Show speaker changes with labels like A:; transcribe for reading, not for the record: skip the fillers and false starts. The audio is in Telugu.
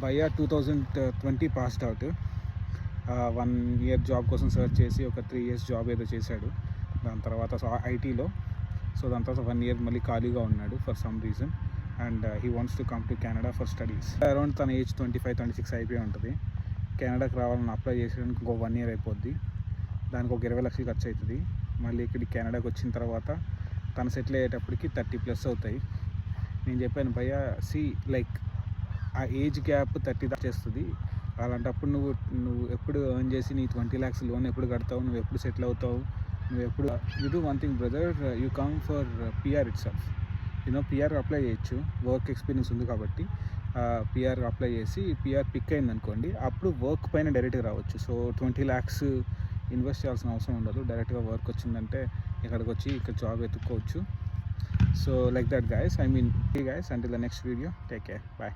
A: భయ్యా 2020 పాస్డ్ అవుట్. 1 ఇయర్ జాబ్ కోసం సర్చ్ చేసి ఒక 3 ఇయర్స్ జాబ్ ఏదో చేశాడు. దాని తర్వాత ఐటీలో. సో దాని తర్వాత 1 ఇయర్ మళ్ళీ ఖాళీగా ఉన్నాడు for some reason. And he wants to come to Canada for studies. Around తన ఏజ్ 25-26 అయిపోయి ఉంటుంది. కెనడాకి రావాలని అప్లై చేసేయడానికి ఇంకో 1 ఇయర్ అయిపోద్ది. దానికి ఒక 20 లక్షలు ఖర్చు అవుతుంది. మళ్ళీ ఇక్కడికి కెనడాకి వచ్చిన తర్వాత తను సెటిల్ అయ్యేటప్పటికి 30+ అవుతాయి. నేను చెప్పాను భయ్యా, లైక్ ఆ ఏజ్ గ్యాప్ 30 దాకా చేస్తుంది. అలాంటప్పుడు నువ్వు ఎప్పుడు ఎర్న్ చేసి నీ 20 lakhs లోన్ ఎప్పుడు కడతావు, నువ్వు ఎప్పుడు సెటిల్ అవుతావు, నువ్వు ఎప్పుడు you do one thing brother, you come for PR it self. PR apply చేయొచ్చు, వర్క్ ఎక్స్పీరియన్స్ ఉంది కాబట్టి. పిఆర్ అప్లై చేసి పిఆర్ పిక్ అయింది అనుకోండి, అప్పుడు వర్క్ పైన డైరెక్ట్గా రావచ్చు. సో 20 lakhs ఇన్వెస్ట్ చేయాల్సిన అవసరం ఉండదు. డైరెక్ట్గా వర్క్ వచ్చిందంటే ఇక్కడికి వచ్చి ఇక్కడ జాబ్ ఎత్తుక్కోవచ్చు. So like that guys, I mean, hey guys, until the next video, take care, bye.